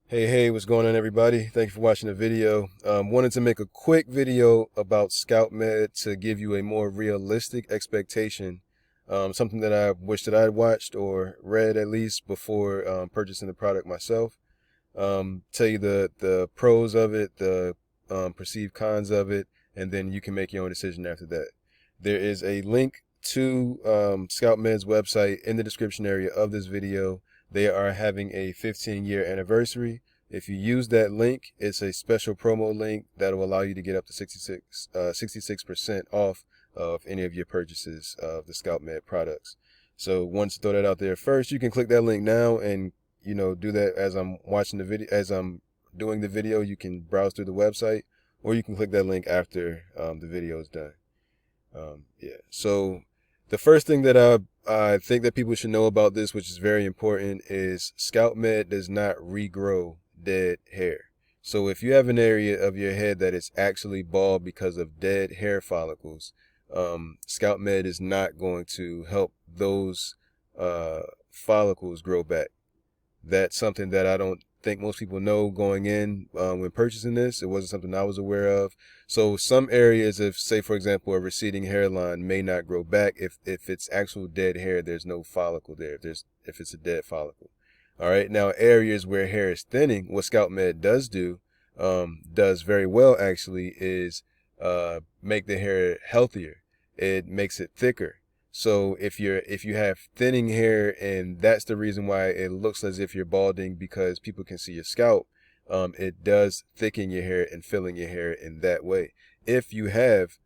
Hey, what's going on, everybody? Thank you for watching the video. Wanted to make a quick video about ScalpMED to give you a more realistic expectation, something that I wish that I'd watched or read at least before purchasing the product myself. Tell you the pros of it, the perceived cons of it, and then you can make your own decision after that. There is a link to ScalpMED's website in the description area of this video. They are having a 15-year anniversary. If you use that link, it's a special promo link that will allow you to get up to 66% off of any of your purchases of the ScalpMED products. So once throw that out there first, you can click that link now and do that as I'm watching the video. As I'm doing the video, you can browse through the website, or you can click that link after the video is done. Yeah. So the first thing that I think that people should know about this, which is very important, is ScalpMED does not regrow dead hair. So if you have an area of your head that is actually bald because of dead hair follicles, ScalpMED is not going to help those follicles grow back. That's something that I don't think most people know going in when purchasing this. It wasn't something I was aware of. So some areas of, say, for example, a receding hairline may not grow back if it's actual dead hair. There's no follicle there. If it's a dead follicle. All right. Now, areas where hair is thinning, what ScalpMED does very well actually, is make the hair healthier. It makes it thicker. So if you have thinning hair and that's the reason why it looks as if you're balding because people can see your scalp, it does thicken your hair and filling your hair in that way. If you have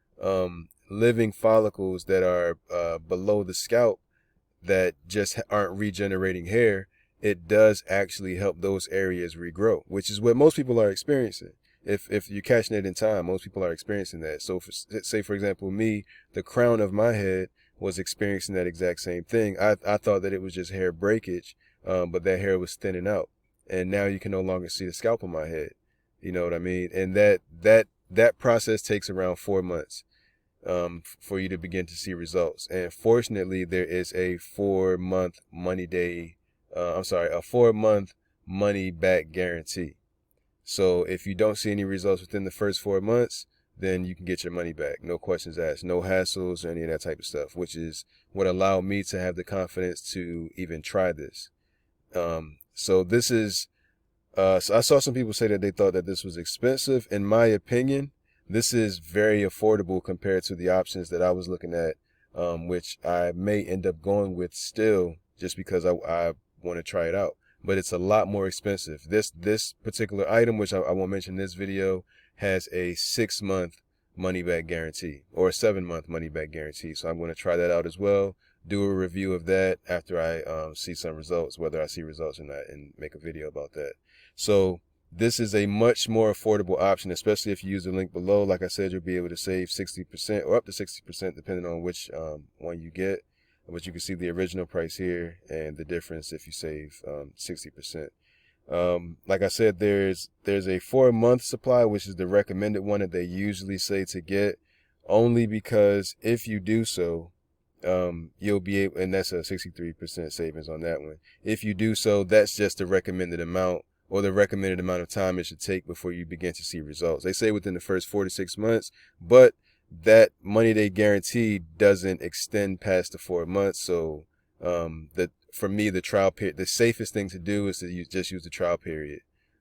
living follicles that are below the scalp that just aren't regenerating hair, it does actually help those areas regrow, which is what most people are experiencing. If you're catching it in time, most people are experiencing that. So say, for example, me, the crown of my head was experiencing that exact same thing. I thought that it was just hair breakage, but that hair was thinning out. And now you can no longer see the scalp on my head. You know what I mean? And that process takes around 4 months for you to begin to see results. And fortunately, there is a 4-month a 4-month money back guarantee. So if you don't see any results within the first 4 months, then you can get your money back. No questions asked, no hassles or any of that type of stuff, which is what allowed me to have the confidence to even try this. So this is, so I saw some people say that they thought that this was expensive. In my opinion, this is very affordable compared to the options that I was looking at, which I may end up going with still just because I want to try it out. But it's a lot more expensive. This particular item, which I won't mention in this video, has a 6-month money back guarantee or a 7-month money back guarantee. So I'm going to try that out as well. Do a review of that after I see some results, whether I see results or not, and make a video about that. So this is a much more affordable option, especially if you use the link below. Like I said, you'll be able to save 60% or up to 60% depending on which one you get. But you can see the original price here and the difference if you save 60%. Like I said, there's a 4-month supply, which is the recommended one that they usually say to get, only because if you do so, you'll be able, and that's a 63% savings on that one. If you do so, that's just the recommended amount or the recommended amount of time it should take before you begin to see results. They say within the first 4 to 6 months, but that money they guarantee doesn't extend past the 4 months. So for me, the trial period, the safest thing to do is to just use the trial period,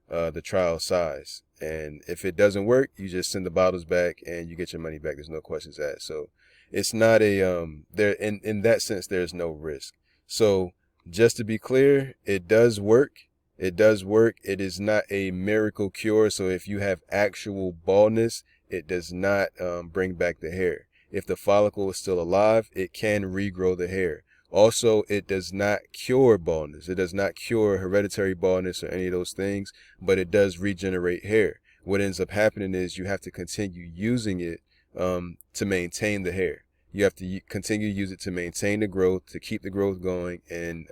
the trial size. And if it doesn't work, you just send the bottles back and you get your money back. There's no questions asked. So it's not a there in that sense there's no risk. So just to be clear, it does work. It does work. It is not a miracle cure. So if you have actual baldness, it does not bring back the hair. If the follicle is still alive, it can regrow the hair. Also, it does not cure baldness. It does not cure hereditary baldness or any of those things, but it does regenerate hair. What ends up happening is you have to continue using it to maintain the hair. You have to continue to use it to maintain the growth, to keep the growth going, and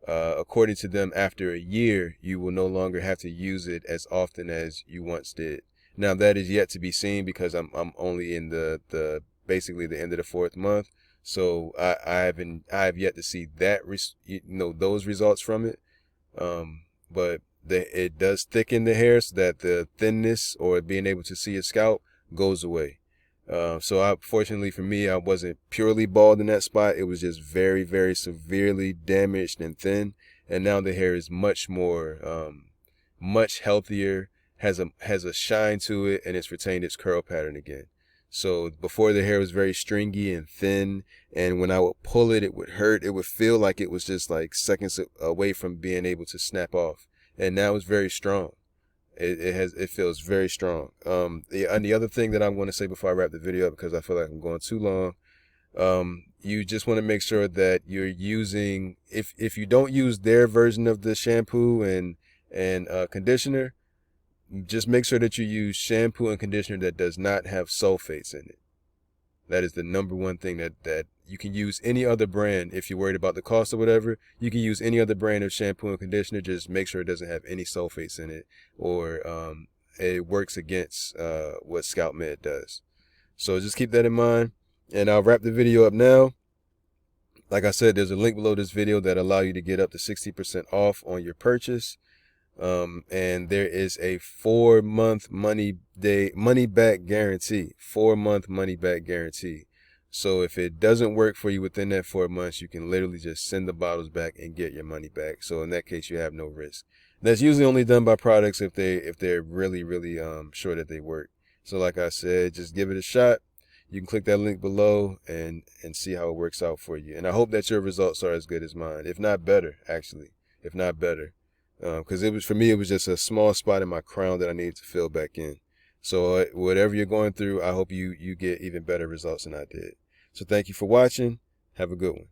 according to them, after a year, you will no longer have to use it as often as you once did. Now that is yet to be seen because I'm only in the basically the end of the 4th month, so I have yet to see that those results from it. But it does thicken the hair so that the thinness or being able to see your scalp goes away. So fortunately for me, I wasn't purely bald in that spot. It was just very, very severely damaged and thin. And now the hair is much more, much healthier, has a shine to it, and it's retained its curl pattern again. So before, the hair was very stringy and thin, and when I would pull it, it would hurt. It would feel like it was just like seconds away from being able to snap off. And now it's very strong. It feels very strong. And the other thing that I want to say before I wrap the video up, because I feel like I'm going too long, you just want to make sure that you're using, if you don't use their version of the shampoo and conditioner, just make sure that you use shampoo and conditioner that does not have sulfates in it. That is the number one thing. That you can use any other brand. If you're worried about the cost or whatever, you can use any other brand of shampoo and conditioner. Just make sure it doesn't have any sulfates in it, or it works against what ScalpMED does. So just keep that in mind, and I'll wrap the video up now. Like I said, there's a link below this video that allow you to get up to 60% off on your purchase. And there is a 4-month money back guarantee. 4-month money back guarantee. So if it doesn't work for you within that 4 months, you can literally just send the bottles back and get your money back. So in that case, you have no risk. That's usually only done by products if they're really, really sure that they work. So like I said, just give it a shot. You can click that link below and see how it works out for you. And I hope that your results are as good as mine, if not better, actually, if not better. Because for me, it was just a small spot in my crown that I needed to fill back in. So whatever you're going through, I hope you get even better results than I did. So thank you for watching. Have a good one.